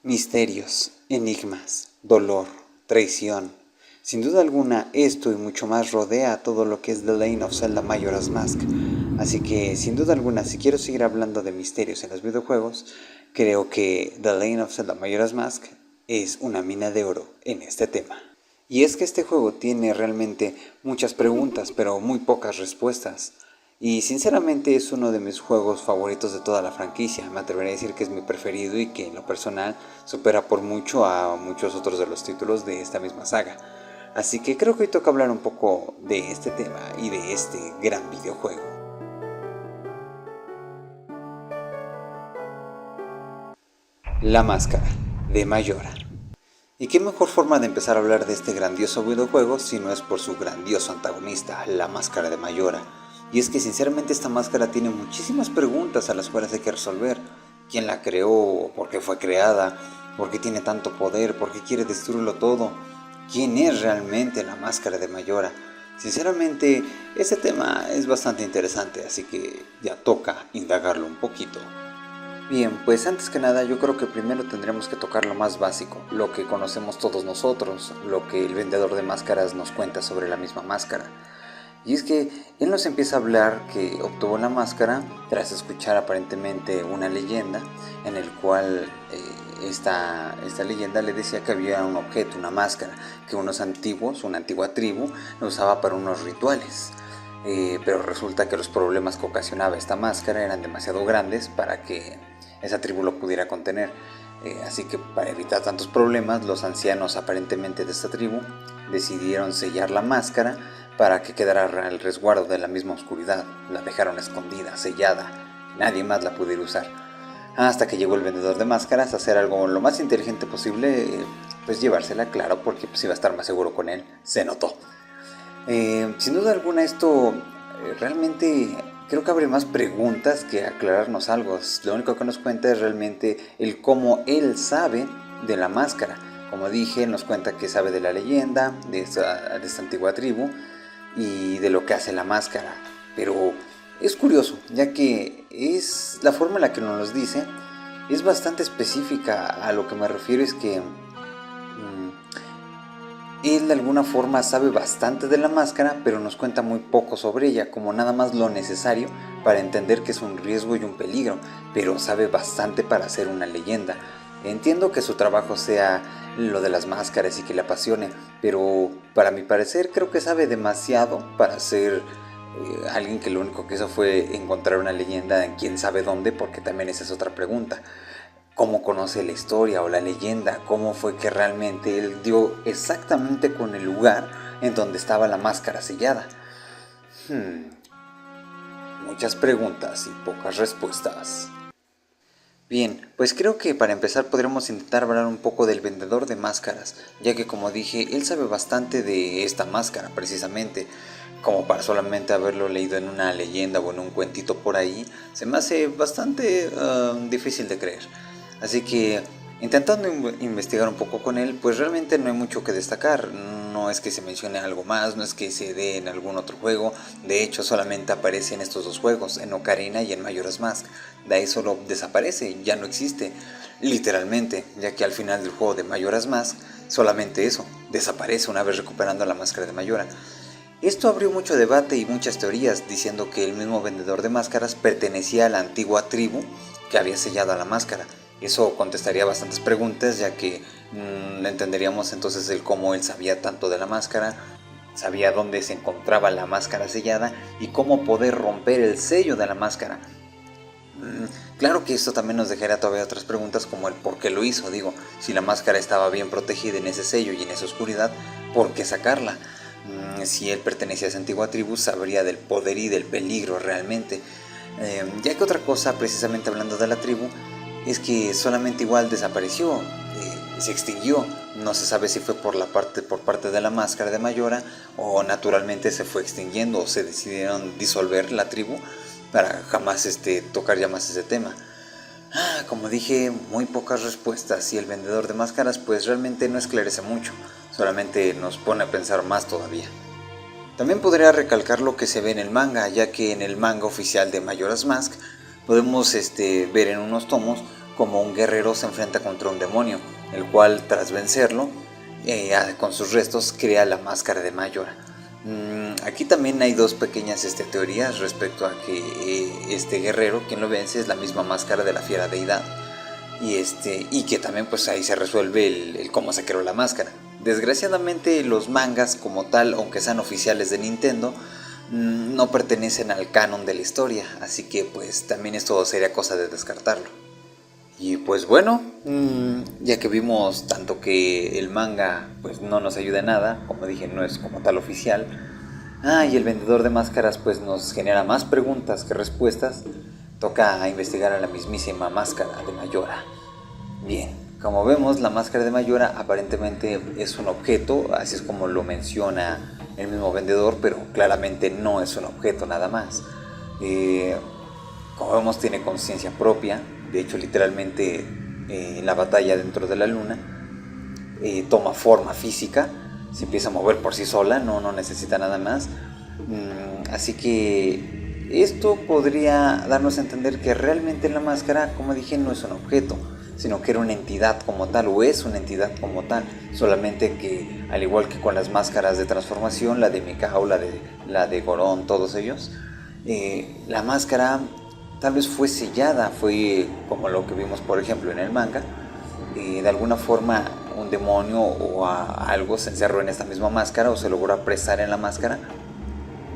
Misterios, enigmas, dolor, traición. Sin duda alguna, esto y mucho más rodea todo lo que es The Legend of Zelda Majora's Mask. Así que, sin duda alguna, si quiero seguir hablando de misterios en los videojuegos, creo que The Legend of Zelda Majora's Mask es una mina de oro en este tema. Y es que este juego tiene realmente muchas preguntas, pero muy pocas respuestas. Y sinceramente es uno de mis juegos favoritos de toda la franquicia. Me atrevería a decir que es mi preferido y que en lo personal supera por mucho a muchos otros de los títulos de esta misma saga. Así que creo que hoy toca hablar un poco de este tema y de este gran videojuego. La Máscara de Majora. ¿Y qué mejor forma de empezar a hablar de este grandioso videojuego si no es por su grandioso antagonista, la Máscara de Majora? Y es que sinceramente esta máscara tiene muchísimas preguntas a las cuales hay que resolver. ¿Quién la creó? ¿Por qué fue creada? ¿Por qué tiene tanto poder? ¿Por qué quiere destruirlo todo? ¿Quién es realmente la Máscara de Majora? Sinceramente, este tema es bastante interesante, así que ya toca indagarlo un poquito. Bien, pues antes que nada yo creo que primero tendremos que tocar lo más básico, lo que conocemos todos nosotros, lo que el vendedor de máscaras nos cuenta sobre la misma máscara. Y es que él nos empieza a hablar que obtuvo la máscara tras escuchar aparentemente una leyenda en el cual esta leyenda le decía que había un objeto, una máscara, que unos antiguos, una antigua tribu, lo usaba para unos rituales. Pero resulta que los problemas que ocasionaba esta máscara eran demasiado grandes para que esa tribu lo pudiera contener. Así que para evitar tantos problemas, los ancianos aparentemente de esta tribu decidieron sellar la máscara para que quedara al resguardo de la misma oscuridad. La dejaron escondida, sellada, nadie más la pudiera usar. Hasta que llegó el vendedor de máscaras a hacer algo lo más inteligente posible, pues llevársela, claro, porque pues iba a estar más seguro con él, se notó. Sin duda alguna esto realmente creo que abre más preguntas que aclararnos algo. Lo único que nos cuenta es realmente el cómo él sabe de la máscara. Como dije, nos cuenta que sabe de la leyenda, de esta antigua tribu y de lo que hace la máscara. Pero es curioso, ya que es la forma en la que nos los dice es bastante específica. A lo que me refiero es que él de alguna forma sabe bastante de la máscara, pero nos cuenta muy poco sobre ella, como nada más lo necesario para entender que es un riesgo y un peligro, pero sabe bastante para hacer una leyenda. Entiendo que su trabajo sea lo de las máscaras y que le apasione, pero para mi parecer creo que sabe demasiado para ser alguien que lo único que hizo fue encontrar una leyenda en quién sabe dónde, porque también esa es otra pregunta. ¿Cómo conoce la historia o la leyenda? ¿Cómo fue que realmente él dio exactamente con el lugar en donde estaba la máscara sellada? Muchas preguntas y pocas respuestas. Bien, pues creo que para empezar podremos intentar hablar un poco del vendedor de máscaras, ya que como dije, él sabe bastante de esta máscara precisamente, como para solamente haberlo leído en una leyenda o en un cuentito por ahí, se me hace bastante difícil de creer. Así que intentando investigar un poco con él, pues realmente no hay mucho que destacar. No es que se mencione algo más, no es que se dé en algún otro juego. De hecho, solamente aparece en estos dos juegos, en Ocarina y en Majora's Mask. De ahí solo desaparece, ya no existe, literalmente, ya que al final del juego de Majora's Mask, solamente eso, desaparece una vez recuperando la máscara de Majora. Esto abrió mucho debate y muchas teorías, diciendo que el mismo vendedor de máscaras pertenecía a la antigua tribu que había sellado a la máscara. Eso contestaría bastantes preguntas, ya que entenderíamos entonces el cómo él sabía tanto de la máscara, sabía dónde se encontraba la máscara sellada y cómo poder romper el sello de la máscara. Claro que esto también nos dejaría todavía otras preguntas, como el por qué lo hizo. Digo, si la máscara estaba bien protegida en ese sello y en esa oscuridad, ¿por qué sacarla? Si él pertenecía a esa antigua tribu, sabría del poder y del peligro realmente. Ya que otra cosa, precisamente hablando de la tribu, es que solamente igual desapareció, se extinguió. No se sabe si fue por parte de la máscara de Majora o naturalmente se fue extinguiendo o se decidieron disolver la tribu para jamás tocar ya más ese tema. Como dije, muy pocas respuestas y el vendedor de máscaras pues realmente no esclarece mucho, solamente nos pone a pensar más todavía. También podría recalcar lo que se ve en el manga, ya que en el manga oficial de Majora's Mask podemos ver en unos tomos como un guerrero se enfrenta contra un demonio, el cual tras vencerlo, con sus restos crea la máscara de Majora. Aquí también hay dos pequeñas teorías respecto a que este guerrero, quien lo vence, es la misma máscara de la fiera deidad. Y que también pues ahí se resuelve el cómo se creó la máscara. Desgraciadamente los mangas como tal, aunque sean oficiales de Nintendo, no pertenecen al canon de la historia, así que pues también esto sería cosa de descartarlo. Y pues bueno, ya que vimos tanto que el manga pues no nos ayuda en nada, como dije, no es como tal oficial, y el vendedor de máscaras pues nos genera más preguntas que respuestas, toca investigar a la mismísima máscara de Majora. Bien, como vemos, la máscara de Majora aparentemente es un objeto, así es como lo menciona el mismo vendedor, pero claramente no es un objeto nada más. Como vemos, tiene conciencia propia. De hecho, literalmente en la batalla dentro de la luna toma forma física, se empieza a mover por sí sola, no necesita nada más. Así que esto podría darnos a entender que realmente la máscara, como dije, no es un objeto, sino que era una entidad como tal, o es una entidad como tal, solamente que al igual que con las máscaras de transformación, la de Mikao, la de Goron, todos ellos, la máscara tal vez fue sellada, fue como lo que vimos por ejemplo en el manga, de alguna forma un demonio o algo se encerró en esta misma máscara o se logró apresar en la máscara,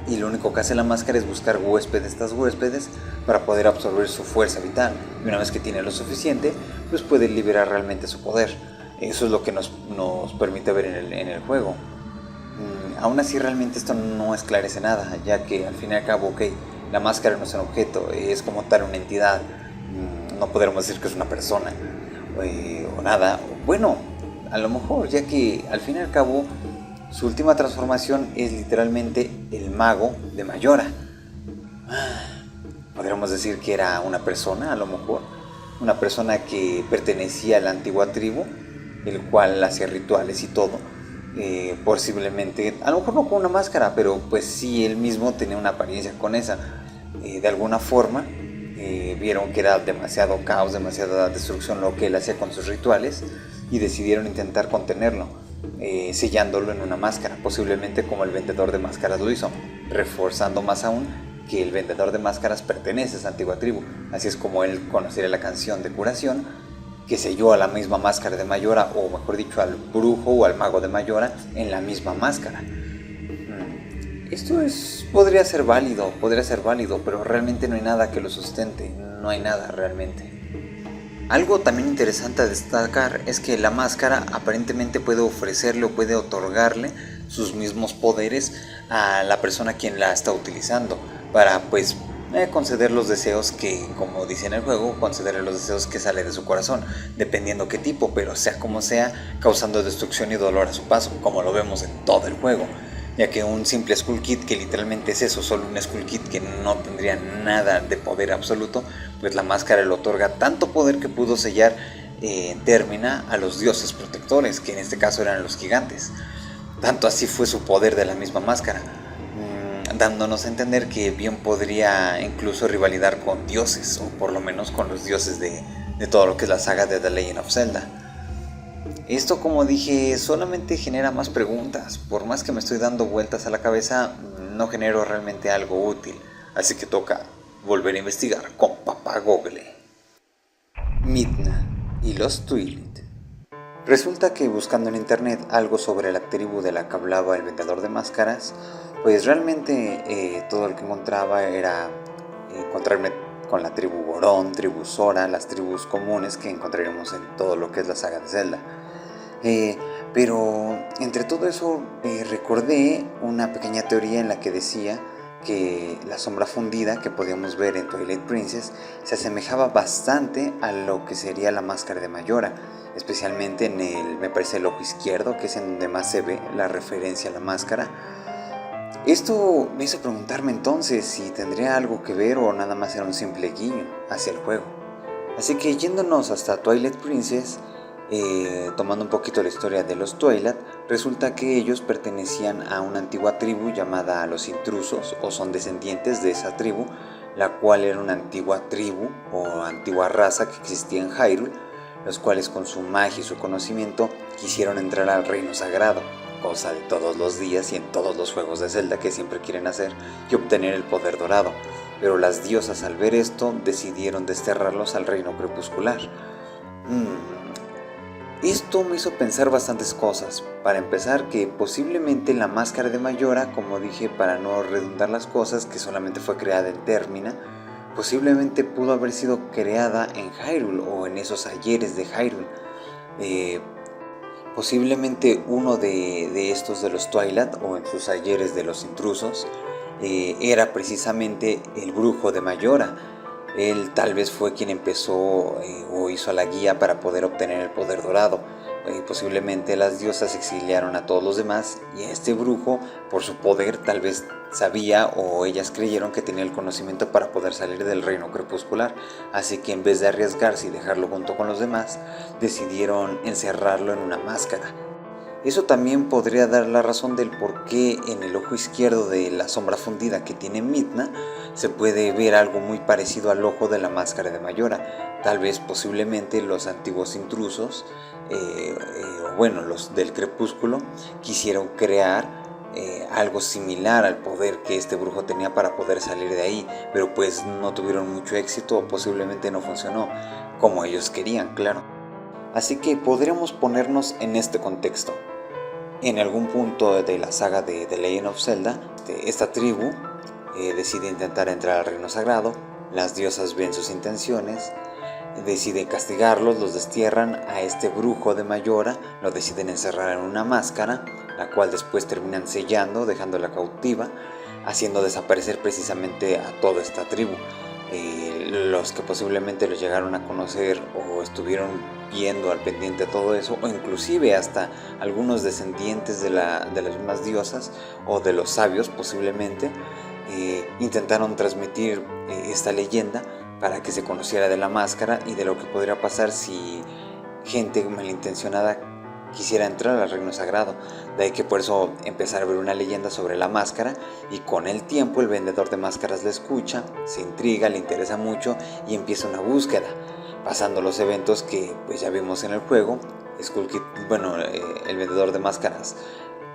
y lo único que hace la máscara es buscar estas huéspedes para poder absorber su fuerza vital, y una vez que tiene lo suficiente, pues puede liberar realmente su poder. Eso es lo que nos permite ver en el juego. Aún así realmente esto no esclarece nada, ya que al fin y al cabo, ok, la máscara no es un objeto, es como tal una entidad, no podremos decir que es una persona o nada. Bueno, a lo mejor, ya que al fin y al cabo su última transformación es literalmente el mago de Majora. Podríamos decir que era una persona, a lo mejor, una persona que pertenecía a la antigua tribu, el cual hacía rituales y todo. Posiblemente, a lo mejor no con una máscara, pero pues sí, él mismo tenía una apariencia con esa. De alguna forma, vieron que era demasiado caos, demasiada destrucción lo que él hacía con sus rituales, y decidieron intentar contenerlo, sellándolo en una máscara, posiblemente como el vendedor de máscaras lo hizo, reforzando más aún que el vendedor de máscaras pertenece a esa antigua tribu. Así es como él conocería la canción de curación, que selló a la misma máscara de Majora, o mejor dicho, al brujo o al mago de Majora en la misma máscara. Esto podría ser válido, pero realmente no hay nada que lo sustente, no hay nada realmente. Algo también interesante a destacar es que la máscara aparentemente puede ofrecerle o puede otorgarle sus mismos poderes a la persona quien la está utilizando, para pues conceder los deseos que, como dice en el juego, concederle los deseos que sale de su corazón, dependiendo qué tipo, pero sea como sea, causando destrucción y dolor a su paso, como lo vemos en todo el juego. Ya que un simple Skull Kid, que literalmente es eso, solo un Skull Kid que no tendría nada de poder absoluto, pues la máscara le otorga tanto poder que pudo sellar en término a los dioses protectores, que en este caso eran los gigantes. Tanto así fue su poder de la misma máscara, dándonos a entender que bien podría incluso rivalidar con dioses, o por lo menos con los dioses de todo lo que es la saga de The Legend of Zelda. Esto, como dije, solamente genera más preguntas. Por más que me estoy dando vueltas a la cabeza, no genero realmente algo útil. Así que toca volver a investigar con Papá Google. Midna y los Twilight. Resulta que buscando en internet algo sobre la tribu de la que hablaba el vendedor de máscaras, pues realmente todo lo que encontraba era encontrarme con la tribu Goron, tribu Sora, las tribus comunes que encontraríamos en todo lo que es la saga de Zelda. Pero entre todo eso recordé una pequeña teoría en la que decía que la sombra fundida que podíamos ver en Twilight Princess se asemejaba bastante a lo que sería la máscara de Majora, especialmente me parece el ojo izquierdo, que es en donde más se ve la referencia a la máscara. Esto me hizo preguntarme entonces si tendría algo que ver o nada más era un simple guiño hacia el juego. Así que yéndonos hasta Twilight Princess, tomando un poquito la historia de los Twilight, resulta que ellos pertenecían a una antigua tribu llamada los Intrusos, o son descendientes de esa tribu, la cual era una antigua tribu o antigua raza que existía en Hyrule, los cuales con su magia y su conocimiento quisieron entrar al reino sagrado, cosa de todos los días y en todos los juegos de Zelda que siempre quieren hacer, y obtener el poder dorado. Pero las diosas, al ver esto, decidieron desterrarlos al reino crepuscular. Esto me hizo pensar bastantes cosas. Para empezar, que posiblemente la máscara de Majora, como dije, para no redundar las cosas, que solamente fue creada en Termina, posiblemente pudo haber sido creada en Hyrule o en esos ayeres de Hyrule. Posiblemente uno de estos de los Twilight o en sus ayeres de los intrusos era precisamente el brujo de Majora. Él tal vez fue quien empezó o hizo la guía para poder obtener el poder dorado. Posiblemente las diosas exiliaron a todos los demás y este brujo, por su poder, tal vez sabía o ellas creyeron que tenía el conocimiento para poder salir del reino crepuscular. Así que en vez de arriesgarse y dejarlo junto con los demás, decidieron encerrarlo en una máscara. Eso también podría dar la razón del por qué en el ojo izquierdo de la sombra fundida que tiene Midna se puede ver algo muy parecido al ojo de la máscara de Majora. Tal vez posiblemente los antiguos intrusos, los del crepúsculo, quisieron crear algo similar al poder que este brujo tenía para poder salir de ahí, pero pues no tuvieron mucho éxito o posiblemente no funcionó como ellos querían, claro. Así que podríamos ponernos en este contexto. En algún punto de la saga de The Legend of Zelda, esta tribu decide intentar entrar al reino sagrado, las diosas ven sus intenciones, deciden castigarlos, los destierran a este brujo de Majora, lo deciden encerrar en una máscara, la cual después terminan sellando, dejándola cautiva, haciendo desaparecer precisamente a toda esta tribu. Los que posiblemente los llegaron a conocer o estuvieron viendo al pendiente de todo eso, o inclusive hasta algunos descendientes de las mismas diosas o de los sabios posiblemente, intentaron transmitir esta leyenda para que se conociera de la máscara y de lo que podría pasar si gente malintencionada quisiera entrar al reino sagrado. De ahí que por eso empezar a ver una leyenda sobre la máscara, y con el tiempo el vendedor de máscaras la escucha, se intriga, le interesa mucho y empieza una búsqueda, pasando los eventos que pues ya vimos en el juego. El vendedor de máscaras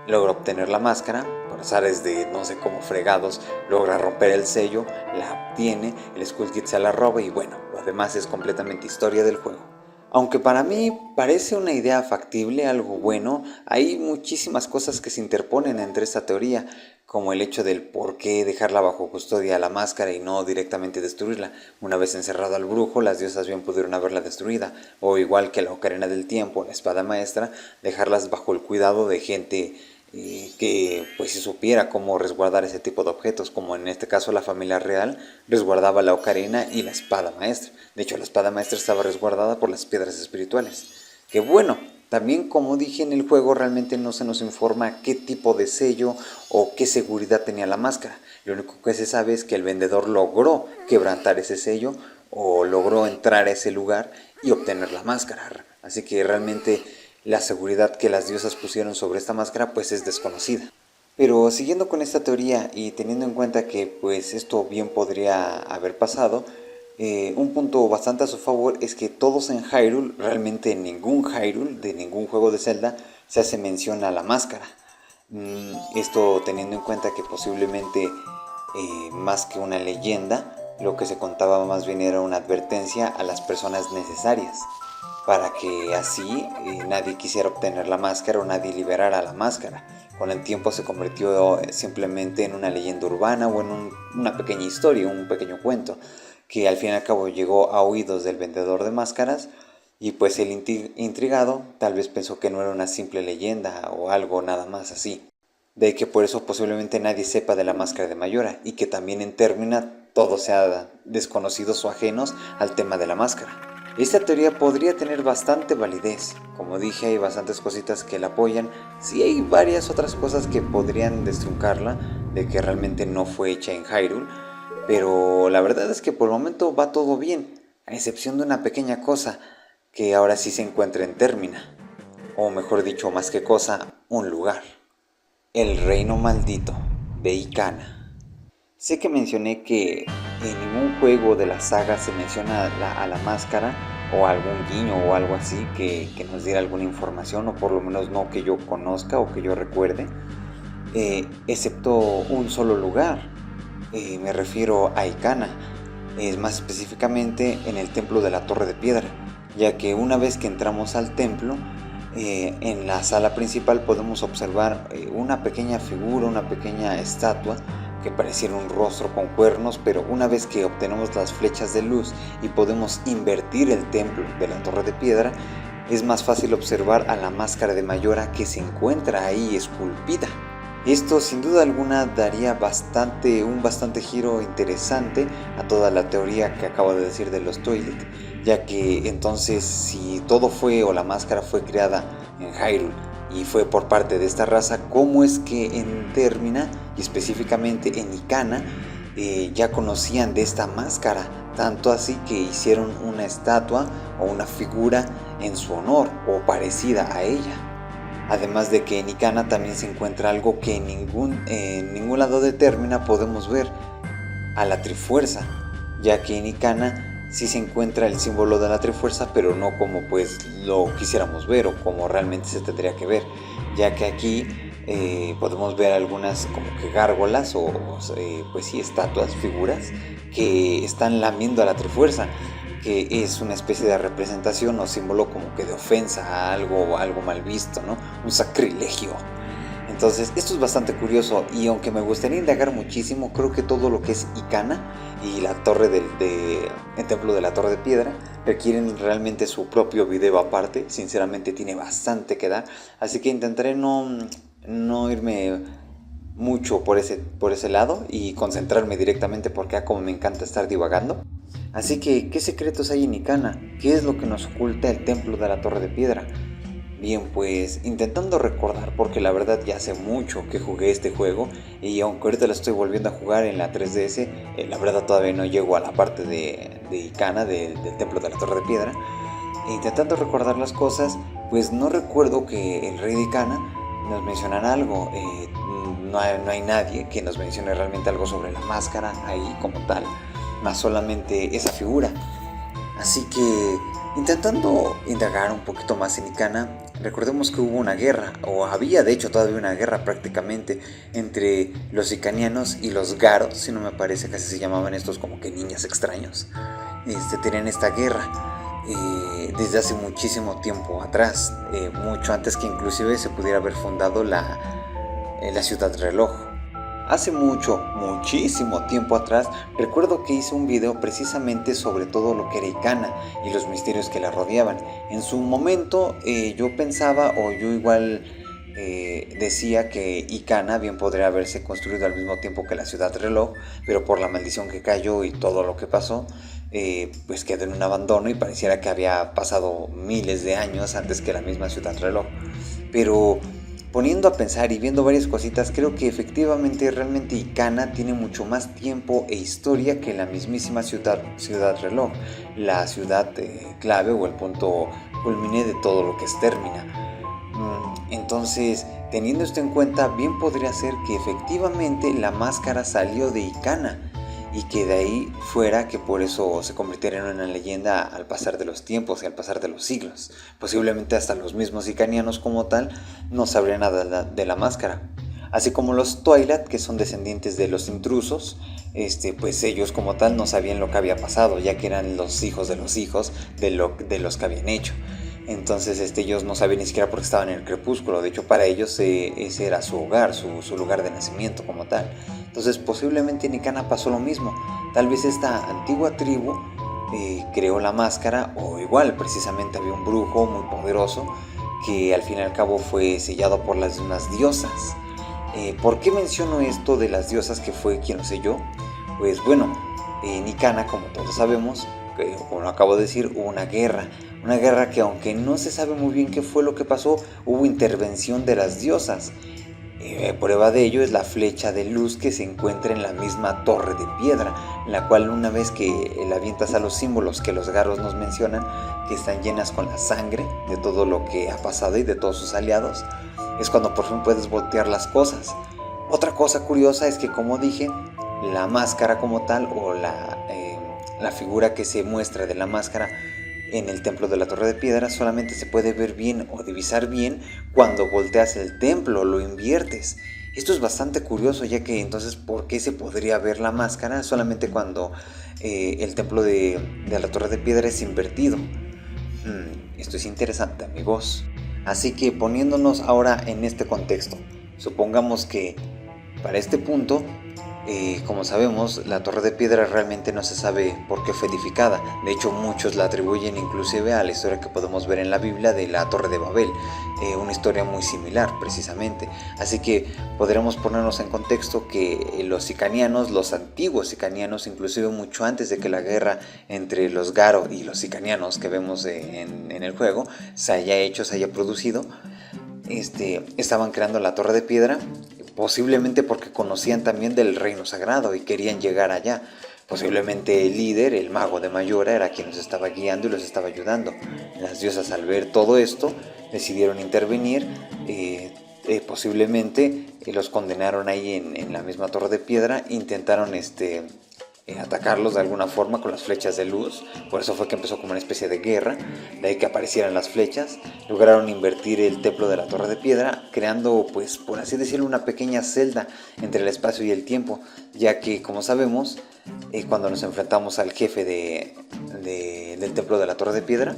logra obtener la máscara, por azares de no sé cómo fregados, logra romper el sello, la obtiene, el Skull Kid se la roba y bueno, lo demás es completamente historia del juego. Aunque para mí parece una idea factible, algo bueno, hay muchísimas cosas que se interponen entre esta teoría, como el hecho del por qué dejarla bajo custodia a la máscara y no directamente destruirla. Una vez encerrado al brujo, las diosas bien pudieron haberla destruida, o igual que la ocarina del tiempo, la espada maestra, dejarlas bajo el cuidado de gente que pues si supiera cómo resguardar ese tipo de objetos, como en este caso la familia real resguardaba la ocarina y la espada maestra. De hecho, la espada maestra estaba resguardada por las piedras espirituales. Que bueno, también como dije en el juego, realmente no se nos informa qué tipo de sello o qué seguridad tenía la máscara. Lo único que se sabe es que el vendedor logró quebrantar ese sello o logró entrar a ese lugar y obtener la máscara. Así que realmente la seguridad que las diosas pusieron sobre esta máscara pues es desconocida. Pero siguiendo con esta teoría y teniendo en cuenta que pues esto bien podría haber pasado, un punto bastante a su favor es que todos en Hyrule, realmente en ningún Hyrule de ningún juego de Zelda se hace mención a la máscara. Esto teniendo en cuenta que posiblemente más que una leyenda, lo que se contaba más bien era una advertencia a las personas necesarias, para que así nadie quisiera obtener la máscara o nadie liberara la máscara. Con el tiempo se convirtió simplemente en una leyenda urbana o en una pequeña historia, un pequeño cuento, que al fin y al cabo llegó a oídos del vendedor de máscaras y pues el intrigado tal vez pensó que no era una simple leyenda o algo nada más así. De que por eso posiblemente nadie sepa de la máscara de Majora y que también en Termina todos sean desconocidos o ajenos al tema de la máscara. Esta teoría podría tener bastante validez. Como dije, hay bastantes cositas que la apoyan. Sí hay varias otras cosas que podrían destruncarla, de que realmente no fue hecha en Hyrule. Pero la verdad es que por el momento va todo bien, a excepción de una pequeña cosa, que ahora sí se encuentra en Termina. O mejor dicho, más que cosa, un lugar. El reino maldito de Ikana. Sé que mencioné que En ningún juego de la saga se menciona a la máscara o algún guiño o algo así que nos diera alguna información, o por lo menos no que yo conozca o que yo recuerde, excepto un solo lugar. Me refiero a Ikana, más específicamente en el templo de la Torre de Piedra, ya que una vez que entramos al templo, en la sala principal podemos observar una pequeña figura, una pequeña estatua que pareciera un rostro con cuernos, pero una vez que obtenemos las flechas de luz y podemos invertir el templo de la Torre de Piedra, es más fácil observar a la máscara de Mayora que se encuentra ahí esculpida. Esto sin duda alguna daría un bastante giro interesante a toda la teoría que acabo de decir de los Toilet, ya que entonces si todo fue o la máscara fue creada en Hyrule y fue por parte de esta raza, ¿cómo es que en Termina y específicamente en Ikana ya conocían de esta máscara? Tanto así que hicieron una estatua o una figura en su honor o parecida a ella. Además de que en Ikana también se encuentra algo que en ningún lado de Termina podemos ver, a la Trifuerza, ya que en Ikana sí se encuentra el símbolo de la Trifuerza, pero no como pues lo quisiéramos ver o como realmente se tendría que ver, ya que aquí podemos ver algunas como que gárgolas o pues sí, estatuas, figuras que están lamiendo a la Trifuerza, que es una especie de representación o símbolo como que de ofensa a algo mal visto, ¿no? Un sacrilegio. Entonces esto es bastante curioso, y aunque me gustaría indagar muchísimo, creo que todo lo que es Ikana y la torre el templo de la Torre de Piedra requieren realmente su propio video aparte. Sinceramente tiene bastante que dar, así que intentaré no irme mucho por ese lado y concentrarme directamente, porque como me encanta estar divagando. Así que, ¿qué secretos hay en Ikana? ¿Qué es lo que nos oculta el templo de la Torre de Piedra? Bien, pues intentando recordar, porque la verdad ya hace mucho que jugué este juego, y aunque ahorita lo estoy volviendo a jugar en la 3DS, la verdad todavía no llego a la parte de Ikana, del templo de la Torre de Piedra. Intentando recordar las cosas, pues no recuerdo que el rey de Ikana nos mencionara algo. No hay nadie que nos mencione realmente algo sobre la máscara ahí como tal, más solamente esa figura. Así que, intentando indagar un poquito más en Ikana, recordemos que hubo una guerra, o había de hecho todavía una guerra prácticamente, entre los icanianos y los garos, si no me parece que así se llamaban estos como que niños extraños. Tenían esta guerra desde hace muchísimo tiempo atrás, mucho antes que inclusive se pudiera haber fundado la ciudad reloj. Hace muchísimo tiempo atrás, recuerdo que hice un video precisamente sobre todo lo que era Ikana y los misterios que la rodeaban. En su momento yo pensaba, o yo igual decía, que Ikana bien podría haberse construido al mismo tiempo que la ciudad reloj, pero por la maldición que cayó y todo lo que pasó, pues quedó en un abandono y pareciera que había pasado miles de años antes que la misma ciudad reloj. Pero poniendo a pensar y viendo varias cositas, creo que efectivamente realmente Ikana tiene mucho más tiempo e historia que la mismísima ciudad reloj, la ciudad clave o el punto culmine de todo lo que es Termina. Entonces, teniendo esto en cuenta, bien podría ser que efectivamente la máscara salió de Ikana, y que de ahí fuera que por eso se convirtiera en una leyenda al pasar de los tiempos y al pasar de los siglos. Posiblemente hasta los mismos icanianos como tal no sabrían nada de la máscara. Así como los Twilight, que son descendientes de los intrusos, pues ellos como tal no sabían lo que había pasado, ya que eran los hijos de los que habían hecho. Entonces ellos no sabían ni siquiera por qué estaban en el crepúsculo. De hecho, para ellos ese era su hogar, su lugar de nacimiento como tal. Entonces posiblemente en Ikana pasó lo mismo. Tal vez esta antigua tribu creó la máscara, o igual precisamente había un brujo muy poderoso que al fin y al cabo fue sellado por las unas diosas. ¿Por qué menciono esto de las diosas, que fue quien lo selló? Pues bueno, en Ikana, como todos sabemos, como lo acabo de decir, hubo una guerra que, aunque no se sabe muy bien qué fue lo que pasó, hubo intervención de las diosas. Prueba de ello es la flecha de luz que se encuentra en la misma Torre de Piedra, la cual una vez que la avientas a los símbolos que los garros nos mencionan, que están llenas con la sangre de todo lo que ha pasado y de todos sus aliados, es cuando por fin puedes voltear las cosas. Otra cosa curiosa es que, como dije, la máscara como tal o la figura que se muestra de la máscara en el templo de la Torre de Piedra solamente se puede ver bien o divisar bien cuando volteas el templo, lo inviertes. Esto es bastante curioso, ya que entonces ¿por qué se podría ver la máscara solamente cuando el templo de la Torre de Piedra es invertido? Esto es interesante, amigos. Así que poniéndonos ahora en este contexto, supongamos que para este punto, como sabemos, la Torre de Piedra realmente no se sabe por qué fue edificada. De hecho, muchos la atribuyen inclusive a la historia que podemos ver en la Biblia de la Torre de Babel, una historia muy similar precisamente. Así que podremos ponernos en contexto que los sicanianos, los antiguos sicanianos, inclusive mucho antes de que la guerra entre los Garo y los sicanianos que vemos en el juego se haya hecho, se haya producido, estaban creando la Torre de Piedra, posiblemente porque conocían también del reino sagrado y querían llegar allá. Posiblemente el líder, el mago de Mayora, era quien los estaba guiando y los estaba ayudando. Las diosas, al ver todo esto, decidieron intervenir. Posiblemente los condenaron ahí en la misma Torre de Piedra. Intentaron atacarlos de alguna forma con las flechas de luz. Por eso fue que empezó como una especie de guerra, de ahí que aparecieran las flechas. Lograron invertir el templo de la Torre de Piedra, creando, pues por así decirlo, una pequeña celda entre el espacio y el tiempo, ya que, como sabemos, cuando nos enfrentamos al jefe del templo de la Torre de Piedra,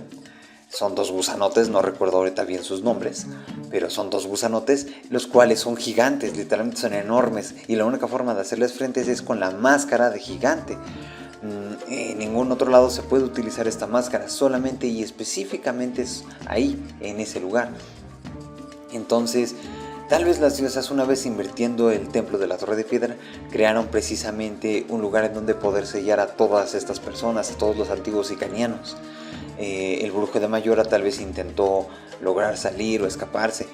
son dos gusanotes, no recuerdo ahorita bien sus nombres, pero son dos gusanotes, los cuales son gigantes, literalmente son enormes, y la única forma de hacerles frente es con la máscara de gigante. En ningún otro lado se puede utilizar esta máscara, solamente y específicamente es ahí, en ese lugar. Entonces, tal vez las diosas, una vez invirtiendo el templo de la Torre de Piedra, crearon precisamente un lugar en donde poder sellar a todas estas personas, a todos los antiguos sicanianos. El brujo de Mayora tal vez intentó lograr salir o escaparse.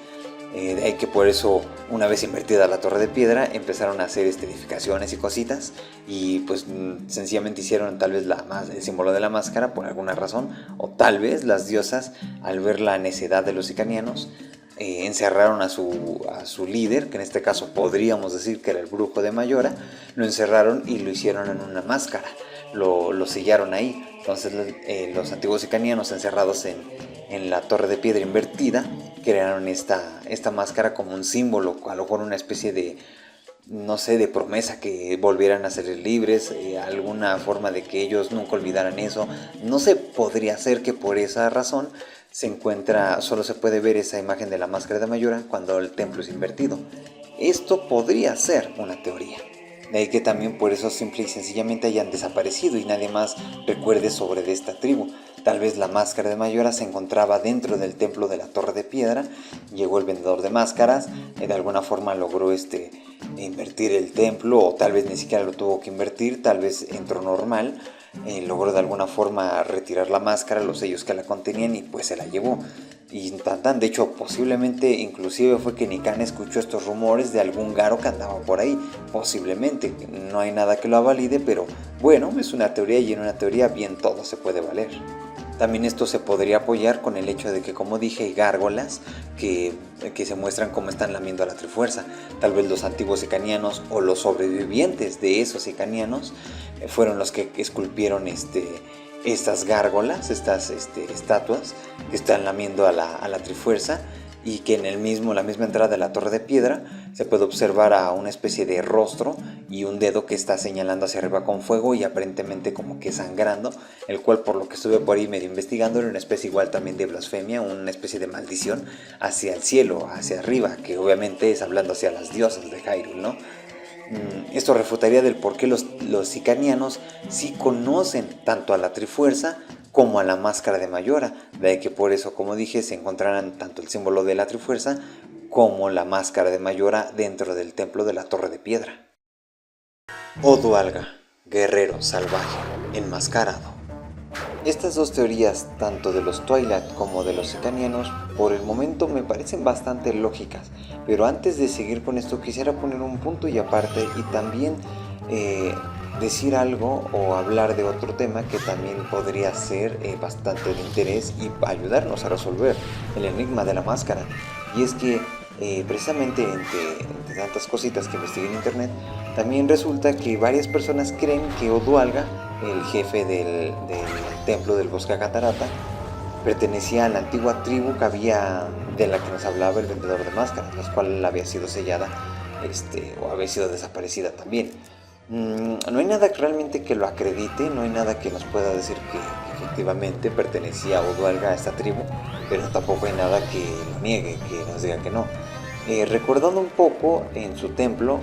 De ahí que por eso, una vez invertida la Torre de Piedra, empezaron a hacer edificaciones y cositas, y pues sencillamente hicieron tal vez el símbolo de la máscara por alguna razón, o tal vez las diosas, al ver la necedad de los sicanianos, encerraron a su líder, que en este caso podríamos decir que era el brujo de Mayora, lo encerraron y lo hicieron en una máscara, lo sellaron ahí. Entonces los antiguos sicanianos, encerrados en la Torre de Piedra invertida, crearon esta máscara como un símbolo, a lo mejor una especie de, no sé, de promesa que volvieran a ser libres, alguna forma de que ellos nunca olvidaran eso. No sé, podría ser que por esa razón solo se puede ver esa imagen de la máscara de Mayora cuando el templo es invertido. Esto podría ser una teoría. De ahí que también por eso simple y sencillamente hayan desaparecido y nadie más recuerde sobre esta tribu. Tal vez la máscara de Mayora se encontraba dentro del templo de la Torre de Piedra. Llegó el vendedor de máscaras, de alguna forma logró invertir el templo, o tal vez ni siquiera lo tuvo que invertir, tal vez entró normal. Logró de alguna forma retirar la máscara, los sellos que la contenían, y pues se la llevó. Y de hecho, posiblemente inclusive fue que Nikan escuchó estos rumores de algún Garo que andaba por ahí. Posiblemente, no hay nada que lo avalide, pero bueno, es una teoría, y en una teoría bien todo se puede valer. También esto se podría apoyar con el hecho de que, como dije, hay gárgolas que se muestran cómo están lamiendo a la Trifuerza. Tal vez los antiguos sicanianos o los sobrevivientes de esos sicanianos fueron los que esculpieron estas gárgolas, estas estatuas que están lamiendo a la Trifuerza, y que en la misma entrada de la Torre de Piedra se puede observar a una especie de rostro y un dedo que está señalando hacia arriba con fuego y aparentemente como que sangrando, el cual, por lo que estuve por ahí medio investigando, era una especie igual también de blasfemia, una especie de maldición hacia el cielo, hacia arriba, que obviamente es hablando hacia las diosas de Hyrule, ¿no? Esto refutaría del por qué los sicanianos sí conocen tanto a la Trifuerza como a la máscara de Mayora, de ahí que por eso, como dije, se encontrarán tanto el símbolo de la Trifuerza como la máscara de Mayora dentro del templo de la Torre de Piedra. Odualga, guerrero salvaje, enmascarado. Estas dos teorías, tanto de los Twilight como de los sicanianos, por el momento me parecen bastante lógicas, pero antes de seguir con esto quisiera poner un punto y aparte, y también decir algo o hablar de otro tema que también podría ser bastante de interés y ayudarnos a resolver el enigma de la máscara. Y es que precisamente entre tantas cositas que investigué en internet, también resulta que varias personas creen que Odualga, el jefe del templo del bosque Catarata, pertenecía a la antigua tribu que había, de la que nos hablaba el vendedor de máscaras, la cual había sido sellada o había sido desaparecida también. No hay nada realmente que lo acredite, no hay nada que nos pueda decir que efectivamente pertenecía a Odualga a esta tribu, pero tampoco hay nada que lo niegue, que nos diga que no. Recordando un poco en su templo,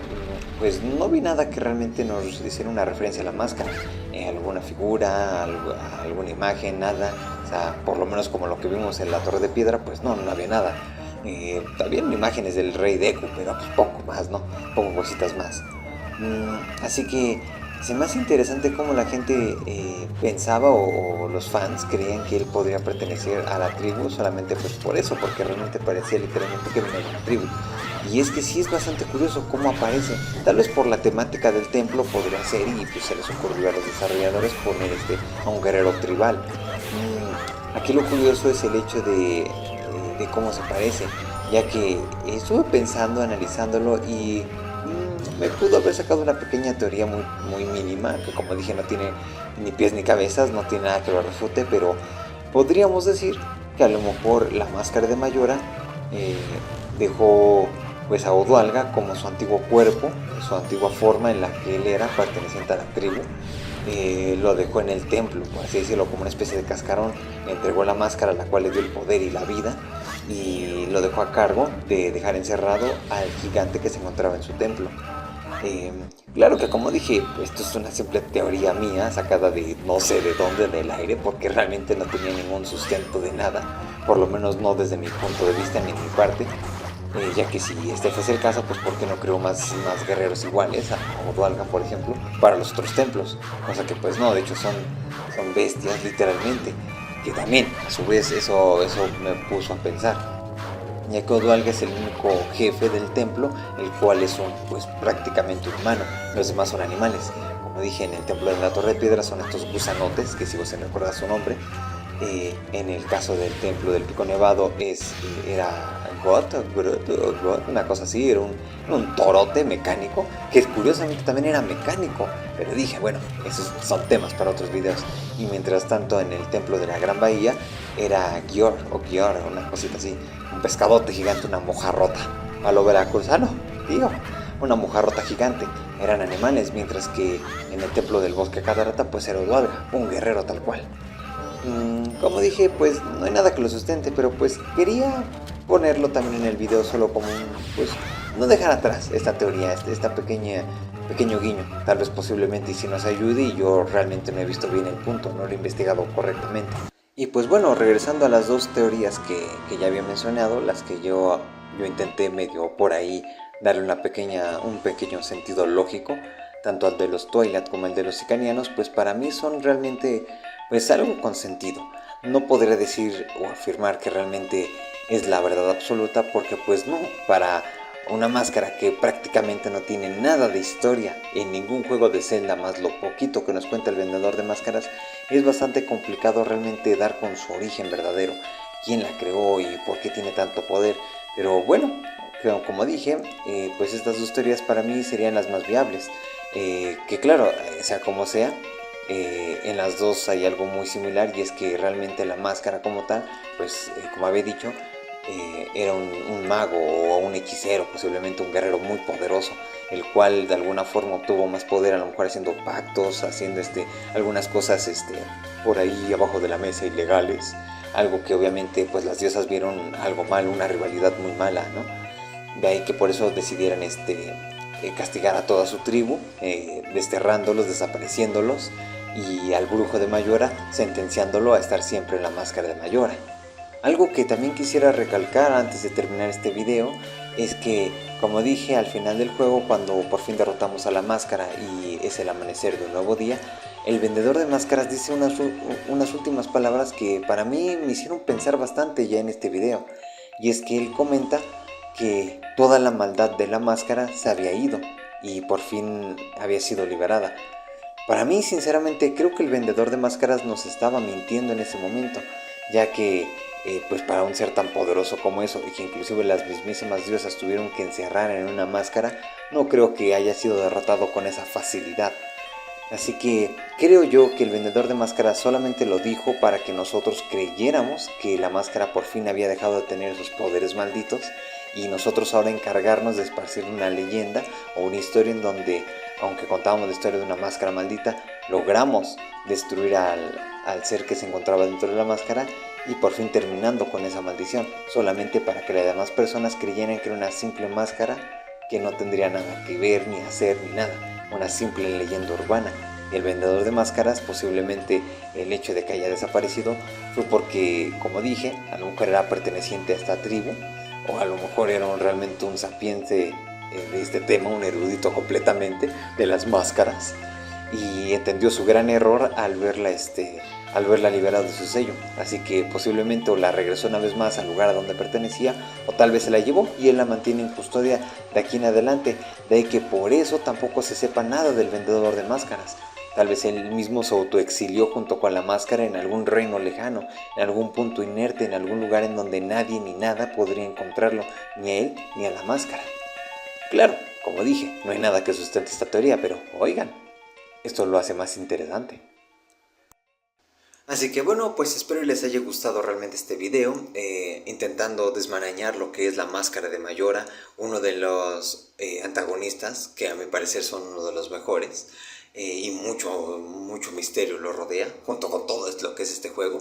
pues no vi nada que realmente nos hiciera una referencia a la máscara, alguna figura, alguna imagen, nada. O sea, por lo menos como lo que vimos en la Torre de Piedra, pues no había nada. También imágenes del rey Deku, pero pues poco más, ¿no? Poco cositas más. Así que se me hace interesante cómo la gente pensaba o los fans creían que él podría pertenecer a la tribu solamente pues por eso, porque realmente parecía literalmente que venía de una tribu. Y es que sí es bastante curioso cómo aparece, tal vez por la temática del templo podría ser, y pues se les ocurrió a los desarrolladores poner a un guerrero tribal. Aquí lo curioso es el hecho de cómo se parece, ya que estuve pensando, analizándolo y me pudo haber sacado una pequeña teoría muy mínima, que como dije no tiene ni pies ni cabezas, no tiene nada que lo refute, pero podríamos decir que a lo mejor la máscara de Mayora dejó pues a Odualga como su antiguo cuerpo, su antigua forma en la que él era perteneciente a la tribu. Lo dejó en el templo, por así decirlo, como una especie de cascarón. Le entregó la máscara, la cual le dio el poder y la vida, y lo dejó a cargo de dejar encerrado al gigante que se encontraba en su templo. Claro que como dije, esto es una simple teoría mía, sacada de no sé de dónde, del aire, porque realmente no tenía ningún sustento de nada, por lo menos no desde mi punto de vista ni mi parte. Ya que si este fuese el caso, pues ¿por qué no creó más guerreros iguales a Odualga, por ejemplo, para los otros templos? Cosa que pues no, de hecho son bestias literalmente, que también a su vez eso me puso a pensar, ya que Odualga es el único jefe del templo, el cual es pues prácticamente un humano, los demás son animales. Como dije, en el templo de la Torre de Piedra son estos gusanotes, que sigo sin recordar su nombre. En el caso del templo del Pico Nevado era Groot, una cosa así, era un torote mecánico, que curiosamente también era mecánico, pero dije, bueno, esos son temas para otros videos. Y mientras tanto en el templo de la Gran Bahía era Gior, una cosita así, un pescadote gigante, una mojarrota, a lo veracruzano, digo, una mojarrota gigante, eran animales, mientras que en el templo del bosque Catarata pues era Odualga, un guerrero tal cual. Como dije, pues no hay nada que lo sustente, pero pues quería ponerlo también en el video solo como pues no dejar atrás esta teoría, esta pequeño guiño, tal vez posiblemente y si nos ayude, y yo realmente no he visto bien el punto, no lo he investigado correctamente. Y pues bueno, regresando a las dos teorías que ya había mencionado, las que yo intenté medio por ahí darle un pequeño sentido lógico, tanto al de los Twilight como al de los Icanianos, pues para mí son realmente pues algo con sentido. No podré decir o afirmar que realmente es la verdad absoluta, porque pues no, para una máscara que prácticamente no tiene nada de historia en ningún juego de Zelda, más lo poquito que nos cuenta el vendedor de máscaras, es bastante complicado realmente dar con su origen verdadero, quién la creó y por qué tiene tanto poder. Pero bueno, como dije, pues estas dos teorías para mí serían las más viables, que claro, sea como sea, en las dos hay algo muy similar, y es que realmente la máscara como tal, pues como había dicho, era un mago o un hechicero, posiblemente un guerrero muy poderoso, el cual de alguna forma obtuvo más poder, a lo mejor haciendo pactos, haciendo algunas cosas por ahí abajo de la mesa ilegales, algo que obviamente pues las diosas vieron algo mal, una rivalidad muy mala, ¿no? De ahí que por eso decidieran castigar a toda su tribu, desterrándolos, desapareciéndolos, y al brujo de Mayora sentenciándolo a estar siempre en la máscara de Mayora. Algo que también quisiera recalcar antes de terminar este video es que, como dije, al final del juego, cuando por fin derrotamos a la máscara y es el amanecer de un nuevo día, el vendedor de máscaras dice unas últimas palabras que para mí me hicieron pensar bastante ya en este video, y es que él comenta que toda la maldad de la máscara se había ido y por fin había sido liberada. Para mí, sinceramente, creo que el vendedor de máscaras nos estaba mintiendo en ese momento, ya que pues para un ser tan poderoso como eso, y que inclusive las mismísimas diosas tuvieron que encerrar en una máscara, no creo que haya sido derrotado con esa facilidad. Así que creo yo que el vendedor de máscaras solamente lo dijo para que nosotros creyéramos que la máscara por fin había dejado de tener sus poderes malditos, y nosotros ahora encargarnos de esparcir una leyenda o una historia en donde, aunque contábamos la historia de una máscara maldita, logramos destruir al ser que se encontraba dentro de la máscara, y por fin terminando con esa maldición, solamente para que las demás personas creyeran que era una simple máscara que no tendría nada que ver, ni hacer, ni nada, una simple leyenda urbana. El vendedor de máscaras, posiblemente el hecho de que haya desaparecido fue porque, como dije, a lo mejor era perteneciente a esta tribu, o a lo mejor era realmente un sapiente de este tema, un erudito completamente de las máscaras, y entendió su gran error al verla liberada de su sello. Así que posiblemente o la regresó una vez más al lugar a donde pertenecía, o tal vez se la llevó y él la mantiene en custodia de aquí en adelante. De ahí que por eso tampoco se sepa nada del vendedor de máscaras. Tal vez él mismo se autoexilió junto con la máscara en algún reino lejano, en algún punto inerte, en algún lugar en donde nadie ni nada podría encontrarlo, ni a él ni a la máscara. Claro, como dije, no hay nada que sustente esta teoría, pero oigan, esto lo hace más interesante. Así que bueno, pues espero les haya gustado realmente este video, intentando desmarañar lo que es la máscara de Mayora, uno de los antagonistas que a mi parecer son uno de los mejores, y mucho misterio lo rodea, junto con todo lo que es este juego.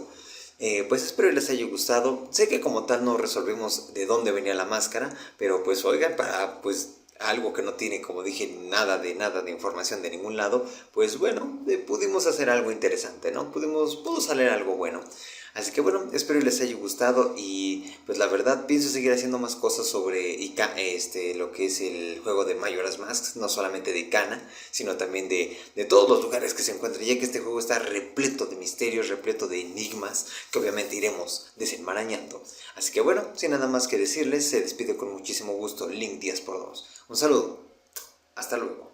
Pues espero les haya gustado. Sé que como tal no resolvimos de dónde venía la máscara, pero pues oigan, para pues algo que no tiene, como dije, nada de información de ningún lado, pues bueno, pudimos hacer algo interesante, ¿no? Pudo salir algo bueno. Así que bueno, espero les haya gustado, y pues la verdad pienso seguir haciendo más cosas sobre lo que es el juego de Majora's Mask, no solamente de Ikana, sino también de todos los lugares que se encuentran, ya que este juego está repleto de misterios, repleto de enigmas, que obviamente iremos desenmarañando. Así que bueno, sin nada más que decirles, se despide con muchísimo gusto Link 10x2. Un saludo, hasta luego.